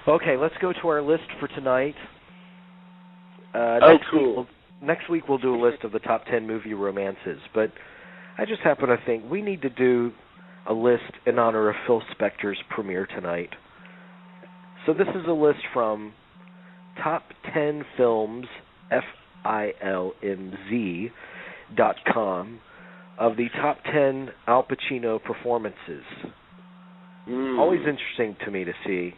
Okay, let's go to our list for tonight. Cool. Next week we'll do a list of the top 10 movie romances, but I just happen to think we need to do a list in honor of Phil Spector's premiere tonight. So this is a list from Top 10 Films, FILMZ.com, of the top 10 Al Pacino performances. Always interesting to me to see,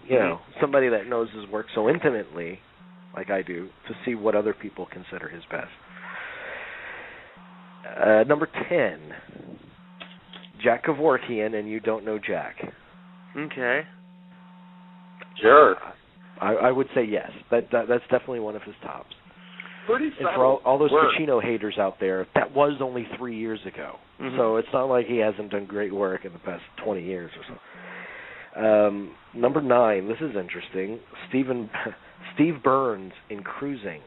somebody that knows his work so intimately, like I do, to see what other people consider his best. Number 10, Jack Kevorkian, and You Don't Know Jack. Okay. Sure. I would say yes. That's definitely one of his tops. Pretty and for all those Pacino haters out there, that was only 3 years ago. Mm-hmm. So it's not like he hasn't done great work in the past 20 years or so. Number 9, this is interesting. Steve Burns in Cruising.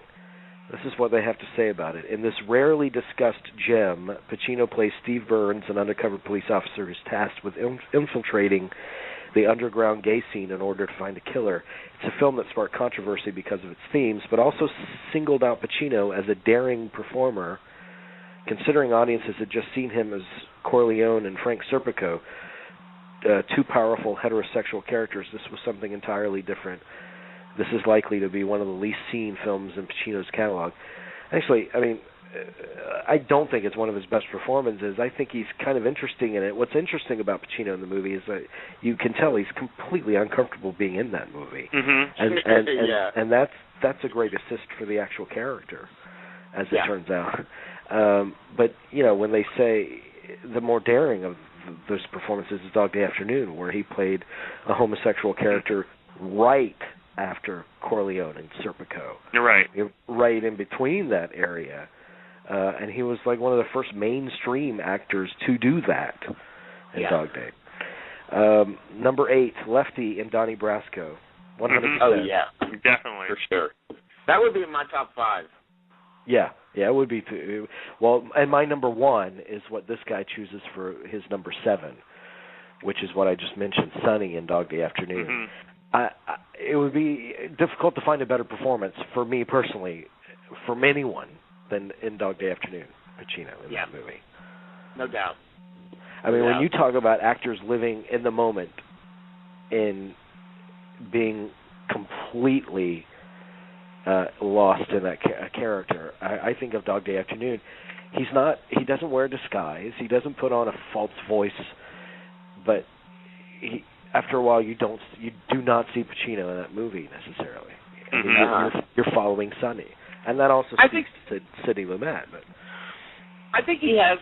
This is what they have to say about it. In this rarely discussed gem, Pacino plays Steve Burns, an undercover police officer who's tasked with infiltrating the underground gay scene in order to find a killer. It's a film that sparked controversy because of its themes, but also singled out Pacino as a daring performer. Considering audiences had just seen him as Corleone and Frank Serpico, two powerful heterosexual characters, this was something entirely different. This is likely to be one of the least seen films in Pacino's catalog. Actually, I don't think it's one of his best performances. I think he's kind of interesting in it. What's interesting about Pacino in the movie is that you can tell he's completely uncomfortable being in that movie. Mm-hmm. And that's a great assist for the actual character, as it turns out. But, when they say the more daring of those performances is Dog Day Afternoon, where he played a homosexual character right after Corleone and Serpico. You're right. Right in between that area. And he was like one of the first mainstream actors to do that in Dog Day. Number 8, Lefty in Donnie Brasco. 100%. Oh, yeah. Definitely. For sure. That would be in my top 5. Yeah, it would be too. Well, and my number 1 is what this guy chooses for his number 7, which is what I just mentioned, Sonny in Dog Day Afternoon. Mm-hmm. It would be difficult to find a better performance for me personally, from anyone, than in Dog Day Afternoon, Pacino in that movie. No doubt. When you talk about actors living in the moment and being completely lost in that character, I think of Dog Day Afternoon. He doesn't wear a disguise. He doesn't put on a false voice, but after a while, you do not see Pacino in that movie necessarily. You're following Sonny, and that also speaks to Sidney Lumet. But I think he has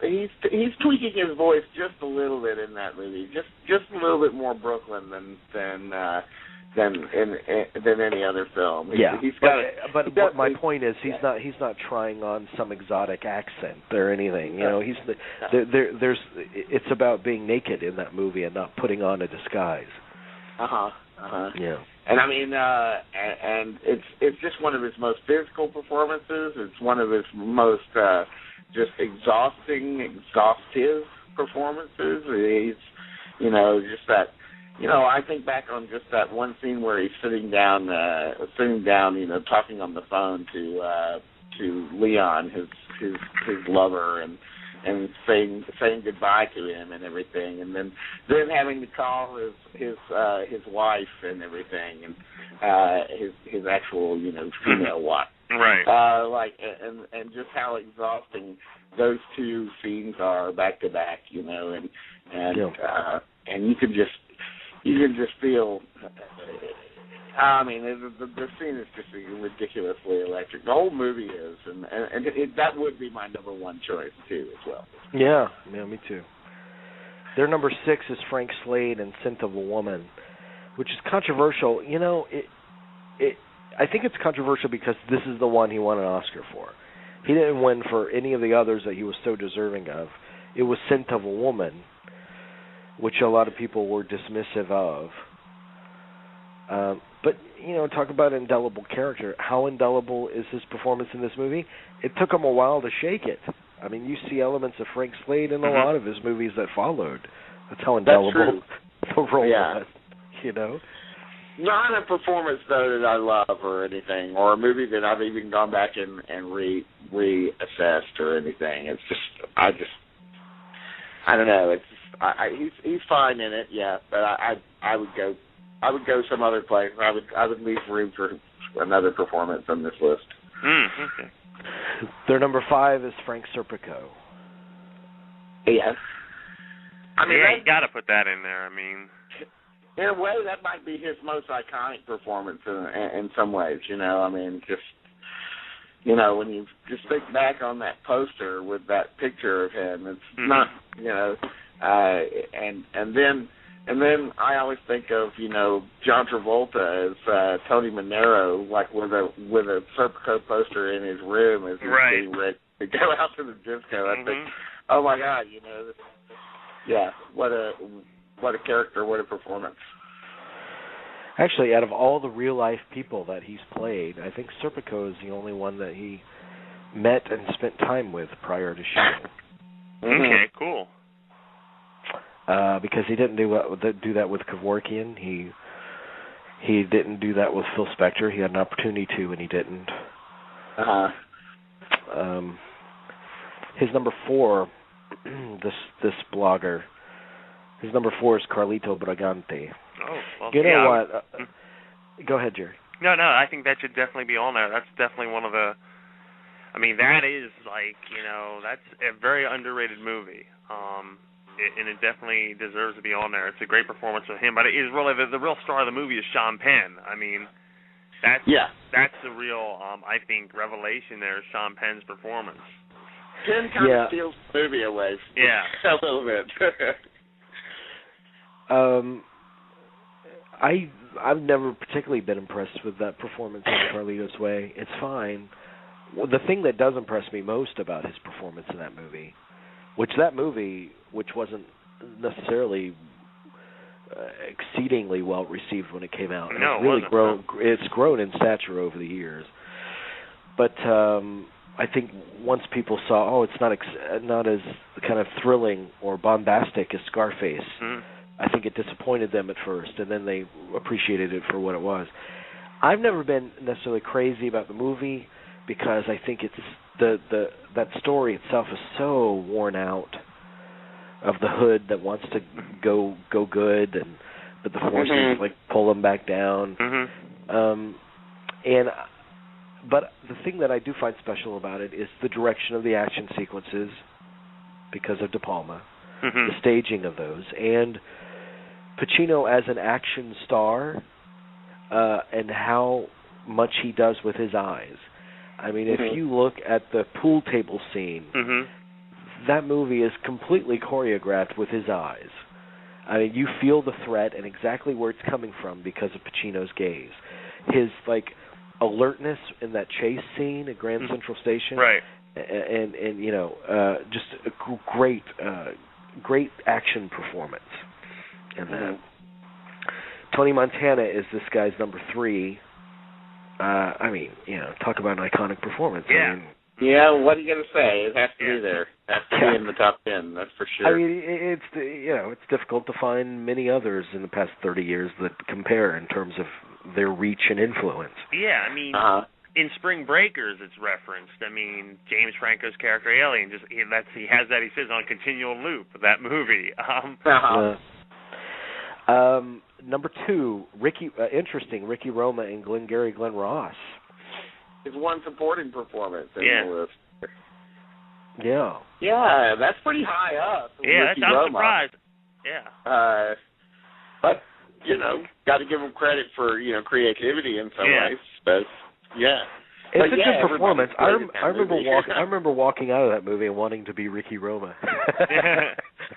he's tweaking his voice just a little bit in that movie, just a little bit more Brooklyn than any other film. My point is he's not trying on some exotic accent or anything. It's about being naked in that movie and not putting on a disguise. Yeah. And and it's just one of his most physical performances. It's one of his most just exhaustive performances. He's just that. I think back on just that one scene where he's sitting down, talking on the phone to Leon, his lover, and saying goodbye to him and everything, and then having to call his wife and everything, and his actual female wife. Right. And just how exhausting those two scenes are back to back, and you can just feel. The scene is just ridiculously electric. The whole movie is, and that would be my number 1 choice too, as well. Yeah, me too. Their number 6 is Frank Slade in Scent of a Woman, which is controversial. I think it's controversial because this is the one he won an Oscar for. He didn't win for any of the others that he was so deserving of. It was Scent of a Woman, which a lot of people were dismissive of. But, talk about indelible character. How indelible is his performance in this movie? It took him a while to shake it. You see elements of Frank Slade in a lot of his movies that followed. That's how indelible the role was, not a performance though that I love or anything, or a movie that I've even gone back and reassessed or anything. It's just I don't know. It's he's fine in it, yeah, but I would go some other place. I would leave room for another performance on this list. Okay. Their number 5 is Frank Serpico. Yeah. I mean, yeah, you got to put that in there. I mean, in a way, that might be his most iconic performance in some ways. You know, I mean, just when you just think back on that poster with that picture of him, it's not, and then I always think of John Travolta as Tony Manero, like with a Serpico poster in his room as he's getting ready to go out to the disco. I think, oh my God, yeah, what a character, what a performance. Actually, out of all the real-life people that he's played, I think Serpico is the only one that he met and spent time with prior to shooting. Okay, cool. Because he didn't do that with Kevorkian. He didn't do that with Phil Spector. He had an opportunity to, and he didn't. His number 4, this blogger, his number 4 is Carlito Brigante. Oh, well, you know what? Go ahead, Jerry. No, I think that should definitely be on there. That's definitely one of the. I mean, that is that's a very underrated movie. And it definitely deserves to be on there. It's a great performance of him, but it is really the real star of the movie is Sean Penn. I mean, that's the real I think revelation there is Sean Penn's performance. Penn kind of steals the movie away. Yeah, a little bit. I've never particularly been impressed with that performance in Carlito's Way. It's fine. The thing that does impress me most about his performance in that movie, which wasn't necessarily exceedingly well received when it came out. No, it's really grown. It's grown in stature over the years. But I think once people saw, it's not as kind of thrilling or bombastic as Scarface. I think it disappointed them at first, and then they appreciated it for what it was. I've never been necessarily crazy about the movie because I think it's that story itself is so worn out of the hood that wants to go good, but the forces like pull him back down. But the thing that I do find special about it is the direction of the action sequences because of De Palma, the staging of those, and Pacino as an action star, and how much he does with his eyes. I mean, if you look at the pool table scene, that movie is completely choreographed with his eyes. I mean, you feel the threat and exactly where it's coming from because of Pacino's gaze. His, alertness in that chase scene at Grand Central Station. Right. And just a great action performance in that. Tony Montana is this guy's number 3. Talk about an iconic performance. Yeah. Yeah, what are you going to say? It has to be there. It has to be in the top 10, that's for sure. I mean, it's difficult to find many others in the past 30 years that compare in terms of their reach and influence. Yeah, I mean, in Spring Breakers it's referenced. I mean, James Franco's character Alien, he says on continual loop, that movie. Number 2, Ricky Roma and Glengarry Glen Ross. His one supporting performance in the list. Yeah. Yeah, that's pretty high up. Yeah, I'm surprised. Yeah. But, got to give him credit for, creativity in some ways. But, yeah. It's a good performance. I remember walking out of that movie and wanting to be Ricky Roma.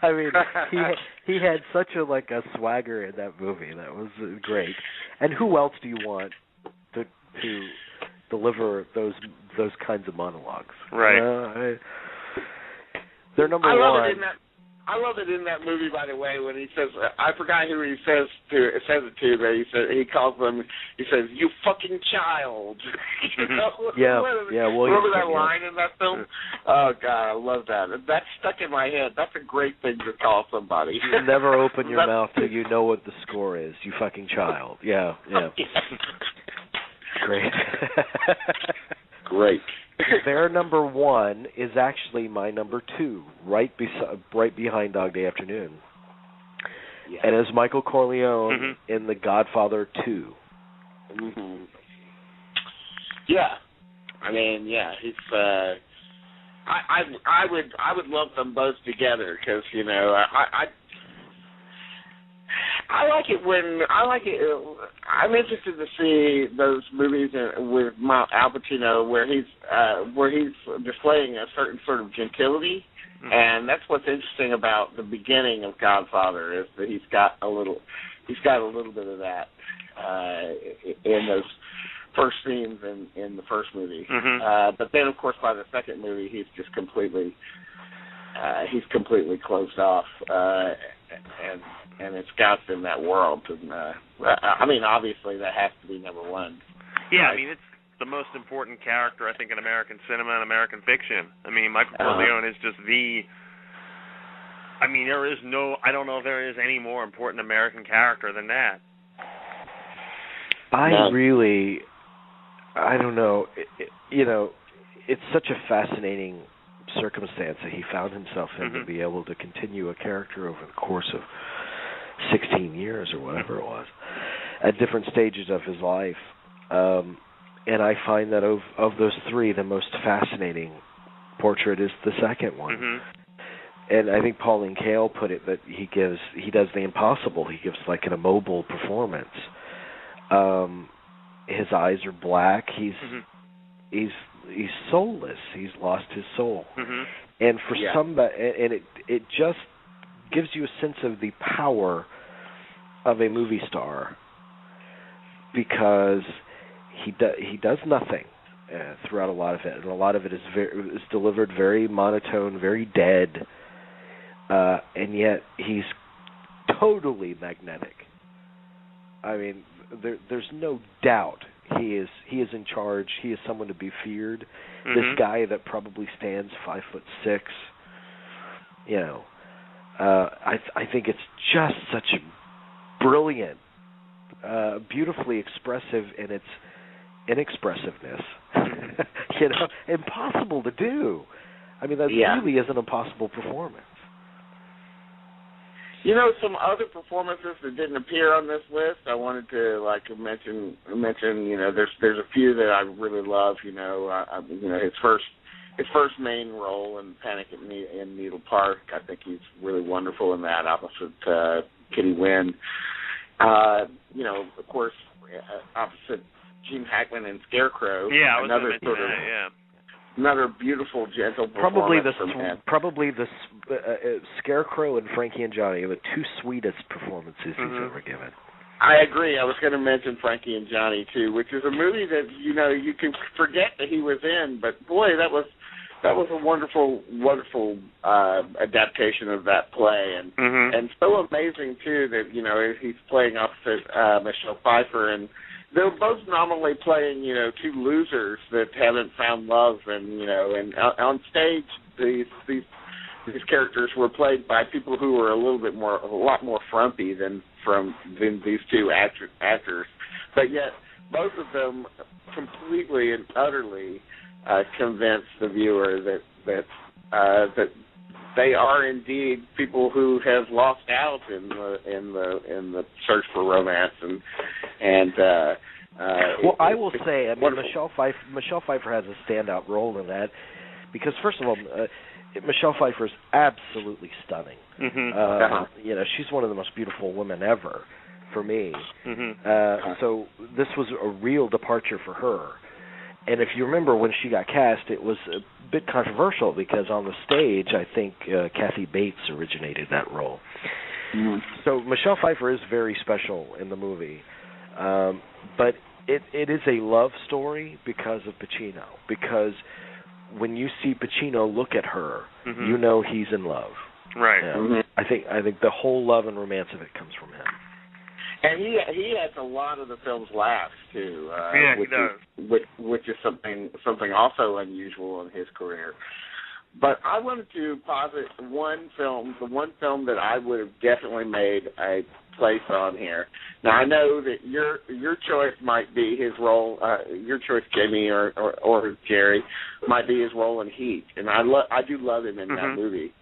I mean, he had such a swagger in that movie. That was great. And who else do you want to deliver those kinds of monologues? Right. They're number 1. I love it in that movie, by the way, when he says, I forgot who he says it to, but he calls them, he says, "You fucking child." You know? Remember that line in that film? Oh, God, I love that. That's stuck in my head. That's a great thing to call somebody. You never open your mouth till you know what the score is, you fucking child. Yeah. Great. Great. Their number one is actually my number two, right behind Dog Day Afternoon. Yeah. And it's Michael Corleone in The Godfather 2. Mm-hmm. Yeah. I mean, yeah, he's I would love them both together because, you know, I like it I'm interested to see those movies with Al Pacino where he's displaying a certain sort of gentility, and that's what's interesting about the beginning of Godfather is that he's got a little bit of that in those first scenes in the first movie. But then, of course, by the second movie, he's just completely closed off, and it's Scott's in that world. And I mean, obviously, that has to be number one. Yeah, right? I mean, it's the most important character, I think, in American cinema and American fiction. I mean, Michael Corleone is just I mean, I don't know if there is any more important American character than that. I don't know. You know, it's such a fascinating circumstance that he found himself in to be able to continue a character over the course of 16 years or whatever it was, at different stages of his life. And I find that of those three, the most fascinating portrait is the second one. And I think Pauline Kael put it that he does the impossible. He gives like an immobile performance. His eyes are black. He's soulless. He's lost his soul. And for somebody, and it just gives you a sense of the power of a movie star because he does nothing throughout a lot of it, and a lot of it is delivered very monotone, very dead, and yet he's totally magnetic. I mean, there's no doubt he is in charge. He is someone to be feared. This guy that probably stands 5'6", you know. I think it's just such a brilliant, beautifully expressive in its inexpressiveness. You know, impossible to do. I mean, that really is an impossible performance. You know, some other performances that didn't appear on this list, I wanted to mention. You know, there's a few that I really love. You know, his first main role in Panic in Needle Park. I think he's really wonderful in that, opposite Kitty Wynn. You know, of course, opposite Gene Hackman in Scarecrow. Yeah, I was going to mention that. Yeah. Another beautiful, gentle performance Probably the Scarecrow and Frankie and Johnny are the two sweetest performances he's ever given. I agree. I was going to mention Frankie and Johnny too, which is a movie that you can forget that he was in, but boy, that was a wonderful adaptation of that play, and so amazing too that he's playing opposite Michelle Pfeiffer, and they're both nominally playing two losers that haven't found love, and on stage these characters were played by people who were a lot more frumpy than these two actors, but yet both of them completely and utterly convince the viewer that they are indeed people who have lost out in the search for romance, and I will say, I mean, Michelle Pfeiffer has a standout role in that because, first of all, Michelle Pfeiffer is absolutely stunning. She's one of the most beautiful women ever for me. So this was a real departure for her. And if you remember when she got cast, it was a bit controversial because on the stage, I think Kathy Bates originated that role. So Michelle Pfeiffer is very special in the movie. But it is a love story because of Pacino. Because when you see Pacino look at her, you know he's in love. Right. You know, I think the whole love and romance of it comes from him. And he has a lot of the film's laughs too. Yeah, he does. Which is something also unusual in his career. But I wanted to posit the one film that I would have definitely made a place on here. Now I know that your choice might be his role. Your choice, Jamie or Jerry, might be his role in Heat, and I do love him in that movie.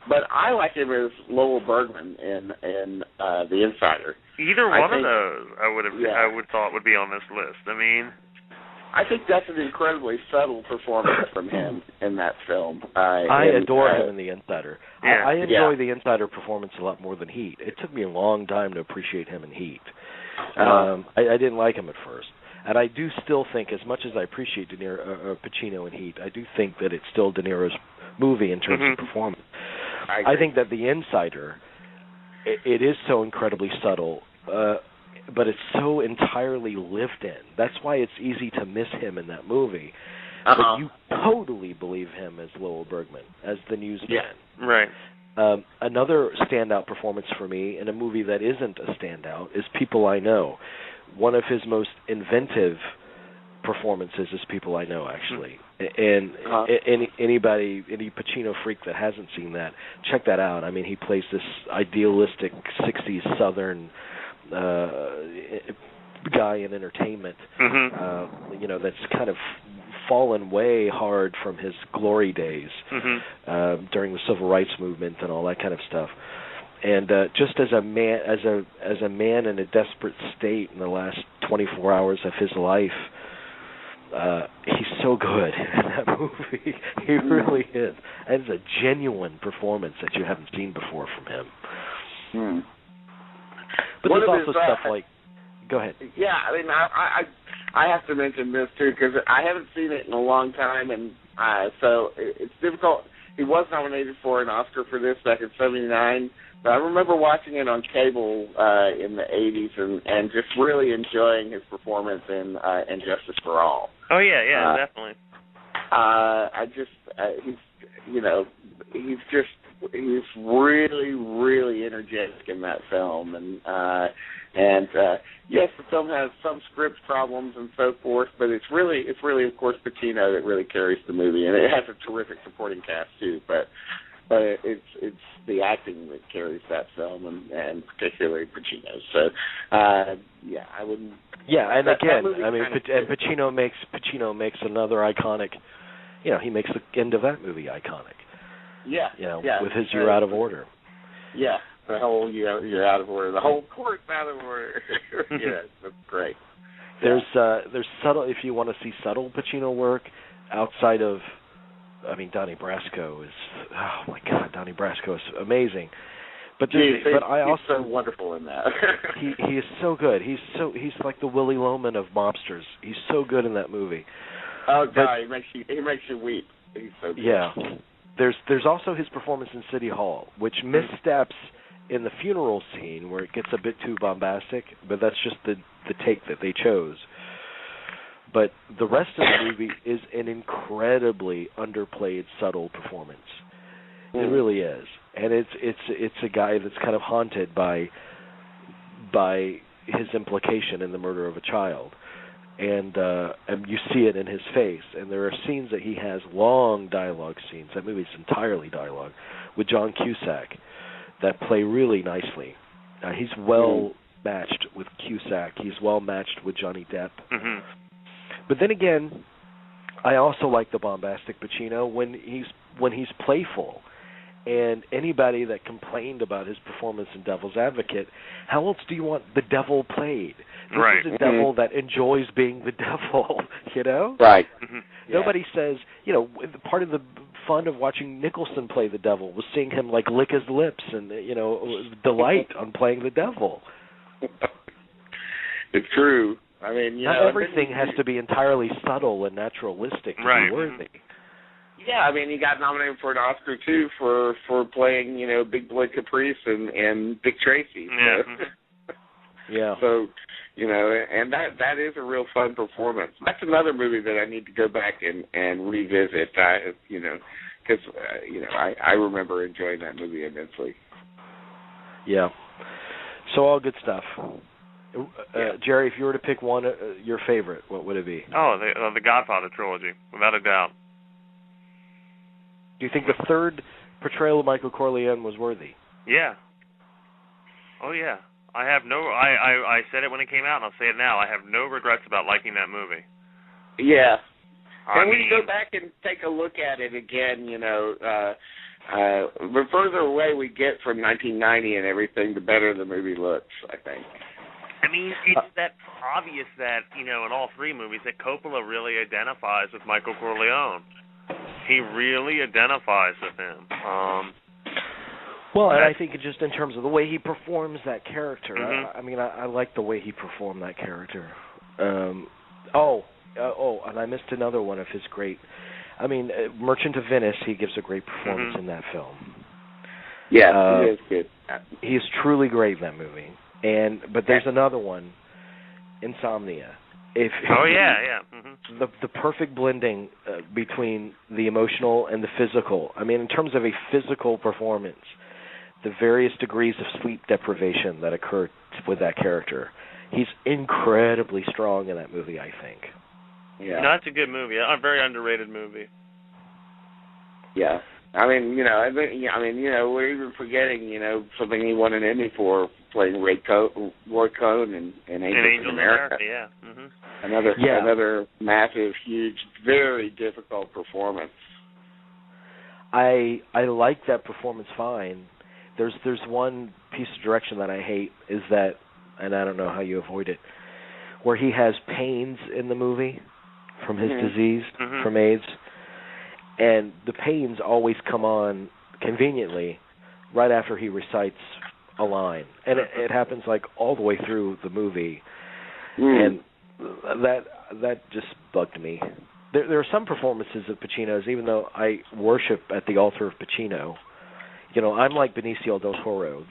But I like him as Lowell Bergman in The Insider. Either one of those, I would thought would be on this list. I mean, I think that's an incredibly subtle performance from him in that film. I adore him in The Insider. Yeah. I enjoy The Insider performance a lot more than Heat. It took me a long time to appreciate him in Heat. I didn't like him at first. And I do still think, as much as I appreciate Pacino in Heat, I do think that it's still De Niro's movie in terms of performance. I think that The Insider, it is so incredibly subtle, but it's so entirely lived in. That's why it's easy to miss him in that movie. But you totally believe him as Lowell Bergman, as the newsman. Yeah. Right. Another standout performance for me in a movie that isn't a standout is People I Know. One of his most inventive performances is People I Know, actually. And any Pacino freak that hasn't seen that, check that out. I mean, he plays this idealistic 60s Southern guy in entertainment, that's kind of fallen way hard from his glory days during the civil rights movement and all that kind of stuff. And just as a man in a desperate state in the last 24 hours of his life, he's so good in that movie. He really is. And it's a genuine performance that you haven't seen before from him. But there's also stuff like... Go ahead. Yeah, I mean, I have to mention this, too, because I haven't seen it in a long time, and so it's difficult. He was nominated for an Oscar for this back in '79, but I remember watching it on cable in the '80s and just really enjoying his performance in Justice for All. Oh yeah, definitely. He's really, really energetic in that film, and yes, the film has some script problems and so forth, but it's really of course Pacino that really carries the movie, and it has a terrific supporting cast too. But it's the acting that carries that film, and particularly Pacino. So I wouldn't. Yeah, and again, I mean, and Pacino makes another iconic. You know, he makes the end of that movie iconic. Yeah. You know, with his "You're Out of Order." Yeah, the whole "You're Out of Order," the whole court's out of order. Yeah, that's great. There's subtle. If you want to see subtle Pacino work outside of, I mean, Donnie Brasco is. Oh my God, Donnie Brasco is amazing. But he's so wonderful in that. he is so good. He's like the Willy Loman of mobsters. He's so good in that movie. Oh God, he makes you weep. He's so good. Yeah. There's also his performance in City Hall, which missteps in the funeral scene where it gets a bit too bombastic, but that's just the take that they chose. But the rest of the movie is an incredibly underplayed, subtle performance. It really is, and it's a guy that's kind of haunted by his implication in the murder of a child. And you see it in his face. And there are scenes that he has, long dialogue scenes. That movie's entirely dialogue, with John Cusack that play really nicely. He's well matched with Cusack. He's well matched with Johnny Depp. But then again, I also like the bombastic Pacino when he's playful. And anybody that complained about his performance in Devil's Advocate, how else do you want the devil played? This is a devil that enjoys being the devil, you know? Right. Nobody says, you know, part of the fun of watching Nicholson play the devil was seeing him, like, lick his lips and, you know, delight on playing the devil. It's true. I mean, not everything has to be entirely subtle and naturalistic to be worthy. Yeah, I mean, he got nominated for an Oscar too for playing, you know, Big Boy Caprice and Dick Tracy. So. Yeah. So, you know, and that is a real fun performance. That's another movie that I need to go back and revisit. You know, because I remember enjoying that movie immensely. Yeah. So all good stuff. Jerry, if you were to pick one, your favorite, what would it be? Oh, the Godfather trilogy, without a doubt. Do you think the third portrayal of Michael Corleone was worthy? Yeah. Oh yeah. I said it when it came out, and I'll say it now. I have no regrets about liking that movie. Yeah. And when you go back and take a look at it again, the further away we get from 1990 and everything, the better the movie looks, I think. I mean, it's that obvious that, in all three movies, that Coppola really identifies with Michael Corleone. He really identifies with him. Well, and I think just in terms of the way he performs that character, mm-hmm. I like the way he performed that character. And I missed another one of his great. Merchant of Venice. He gives a great performance mm-hmm. in that film. Yeah, he is good. He's truly great in that movie. But there's another one, Insomnia. Mm-hmm. The perfect blending between the emotional and the physical. In terms of a physical performance, the various degrees of sleep deprivation that occurred with that character. He's incredibly strong in that movie, I think. Yeah. No, that's a good movie. A very underrated movie. Yeah. We're even forgetting, something he won an Emmy for, playing Roy Cohn in Angels in America. Yeah. Mm-hmm. Another massive, huge, very difficult performance. I like that performance fine. There's one piece of direction that I hate is that, and I don't know how you avoid it, where he has pains in the movie from his mm-hmm. disease, mm-hmm. from AIDS, and the pains always come on conveniently right after he recites a line, and it happens like all the way through the movie, and that just bugged me. There are some performances of Pacino's, even though I worship at the altar of Pacino. I'm like Benicio del Toro.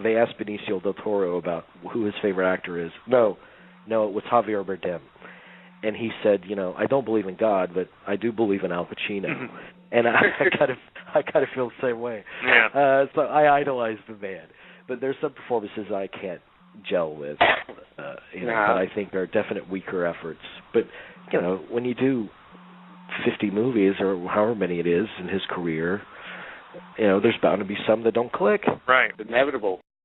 They asked Benicio del Toro about who his favorite actor is. No, it was Javier Bardem. And he said, I don't believe in God, but I do believe in Al Pacino. Mm-hmm. And I kind of feel the same way. Yeah. So I idolize the man. But there's some performances I can't gel with, but I think there are definite weaker efforts. But, when you do 50 movies or however many it is in his career, there's bound to be some that don't click. Right. It's inevitable.